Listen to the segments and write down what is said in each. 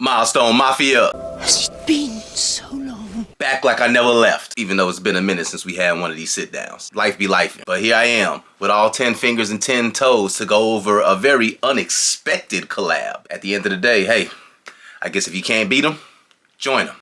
Milestone Mafia. Has it been so long? Back like I never left, even though it's been a minute since we had one of these sit downs. Life be life. But here I am, with all 10 fingers and 10 toes to go over a very unexpected collab. At the end of the day, hey, I guess if you can't beat them, join them.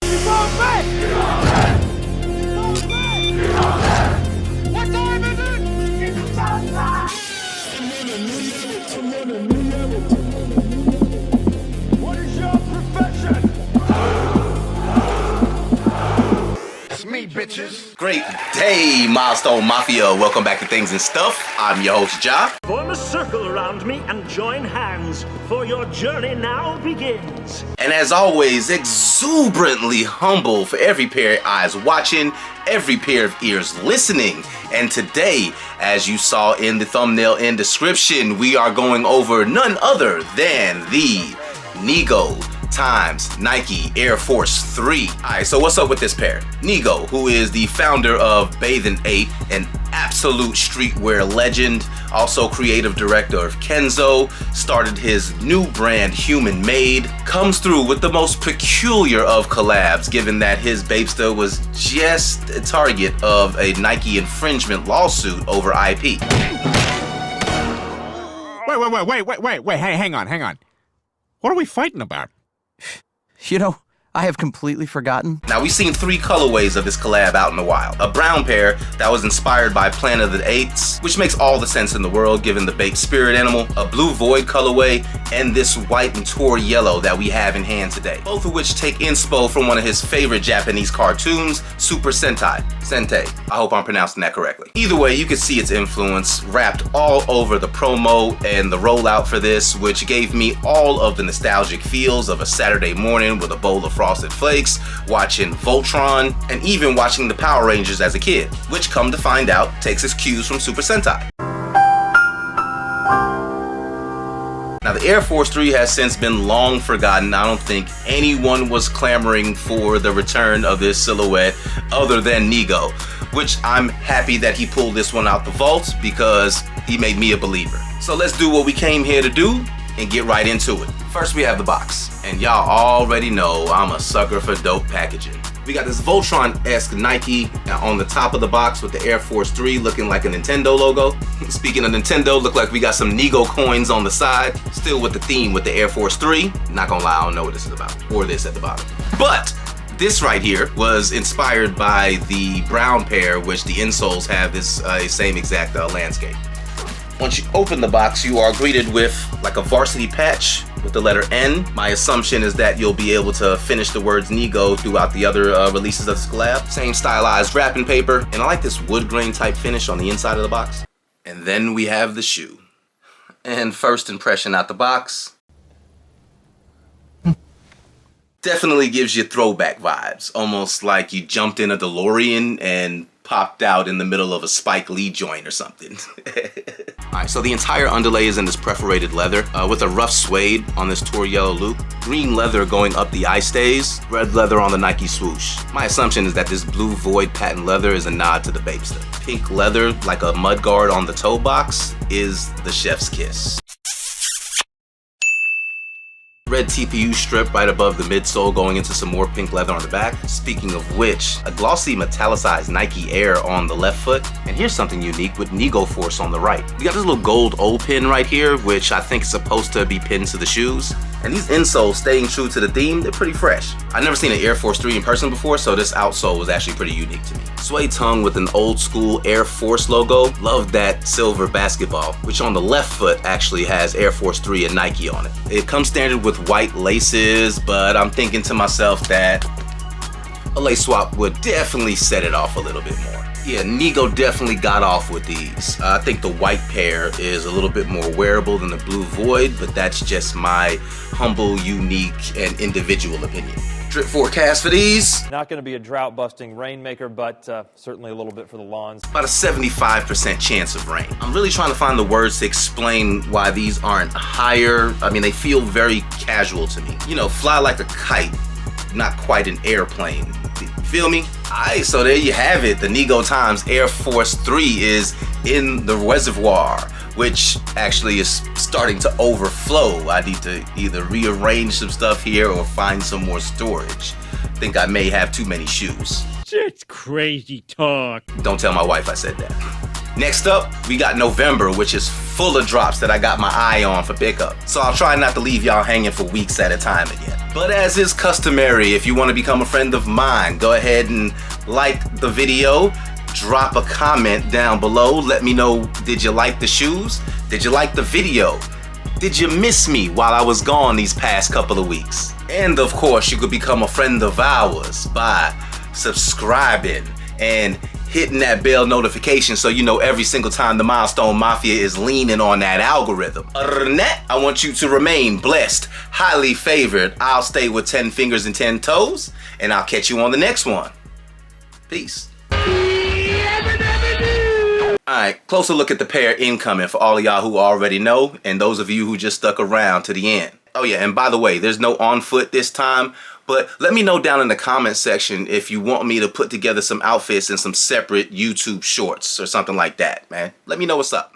Bitches. Great day, Milestone Mafia. Welcome back to Things and Stuff. I'm your host, Ja. Form a circle around me and join hands, for your journey now begins. And as always, exuberantly humble for every pair of eyes watching, every pair of ears listening. And today, as you saw in the thumbnail and description, we are going over none other than the Nigo times Nike Air Force 3. Alright, so what's up with this pair? Nigo, who is the founder of Bathe & Ape, an absolute streetwear legend, also creative director of Kenzo, started his new brand Human Made, comes through with the most peculiar of collabs, given that his Babester was just a target of a Nike infringement lawsuit over IP. Wait, hey, hang on. What are we fighting about? You know, I have completely forgotten. Now, we've seen 3 colorways of this collab out in the wild. A brown pair that was inspired by Planet of the Apes, which makes all the sense in the world given the Bape spirit animal, a blue void colorway, and this white and tour yellow that we have in hand today. Both of which take inspo from one of his favorite Japanese cartoons, Super Sentai. I hope I'm pronouncing that correctly. Either way, you can see its influence wrapped all over the promo and the rollout for this, which gave me all of the nostalgic feels of a Saturday morning with a bowl of Frosted Flakes, watching Voltron, and even watching the Power Rangers as a kid, which, come to find out, takes its cues from Super Sentai. Now, the Air Force 3 has since been long forgotten. I don't think anyone was clamoring for the return of this silhouette other than Nigo, which I'm happy that he pulled this one out the vault because he made me a believer. So let's do what we came here to do and get right into it. First, we have the box, and y'all already know I'm a sucker for dope packaging. We got this Voltron-esque Nike on the top of the box with the Air Force 3 looking like a Nintendo logo. Speaking of Nintendo, look like we got some Nigo coins on the side, still with the theme with the Air Force 3. Not gonna lie, I don't know what this is about, or this at the bottom. But this right here was inspired by the brown pair, which the insoles have this same exact landscape. Once you open the box, you are greeted with like a varsity patch with the letter N. My assumption is that you'll be able to finish the words Nigo throughout the other releases of this collab. Same stylized wrapping paper, and I like this wood grain type finish on the inside of the box. And then we have the shoe. And first impression out the box, definitely gives you throwback vibes, almost like you jumped in a DeLorean and popped out in the middle of a Spike Lee joint or something. Alright, so the entire underlay is in this perforated leather with a rough suede on this tour yellow loop, green leather going up the eye stays, red leather on the Nike swoosh. My assumption is that this blue void patent leather is a nod to the Babester. Pink leather, like a mud guard on the toe box, is the chef's kiss. Red TPU strip right above the midsole going into some more pink leather on the back. Speaking of which, a glossy metallicized Nike Air on the left foot. And here's something unique with Nigo Force on the right. We got this little gold O pin right here, which I think is supposed to be pinned to the shoes. And these insoles, staying true to the theme, they're pretty fresh. I've never seen an Air Force 3 in person before, so this outsole was actually pretty unique to me. Suede tongue with an old school Air Force logo. Love that silver basketball, which on the left foot actually has Air Force 3 and Nike on it. It comes standard with white laces, but I'm thinking to myself that a lace swap would definitely set it off a little bit more. Yeah, Nigo definitely got off with these. I think the white pair is a little bit more wearable than the blue void, but that's just my humble, unique, and individual opinion. Drip forecast for these. Not going to be a drought-busting rainmaker, but certainly a little bit for the lawns. About a 75% chance of rain. I'm really trying to find the words to explain why these aren't higher. I mean, they feel very casual to me. You know, fly like a kite, not quite an airplane. You feel me? Alright, so there you have it. The Nigo times Air Force 3 is in the Reservoir. which actually is starting to overflow. I need to either rearrange some stuff here or find some more storage. I think I may have too many shoes. That's crazy talk. Don't tell my wife I said that. Next up, we got November, which is full of drops that I got my eye on for pickup. So I'll try not to leave y'all hanging for weeks at a time again. But as is customary, if you want to become a friend of mine, go ahead and like the video, drop a comment down below. Let me know, did you like the shoes? Did you like the video? Did you miss me while I was gone these past couple of weeks? And of course, you could become a friend of ours by subscribing and hitting that bell notification so you know every single time the Milestone Mafia is leaning on that algorithm. Other than that, I want you to remain blessed, highly favored. I'll stay with 10 fingers and 10 toes, and I'll catch you on the next one. Peace. Alright, closer look at the pair incoming for all of y'all who already know, and those of you who just stuck around to the end. Oh yeah, and by the way, there's no on foot this time, but let me know down in the comment section if you want me to put together some outfits and some separate YouTube shorts or something like that, man. Let me know what's up.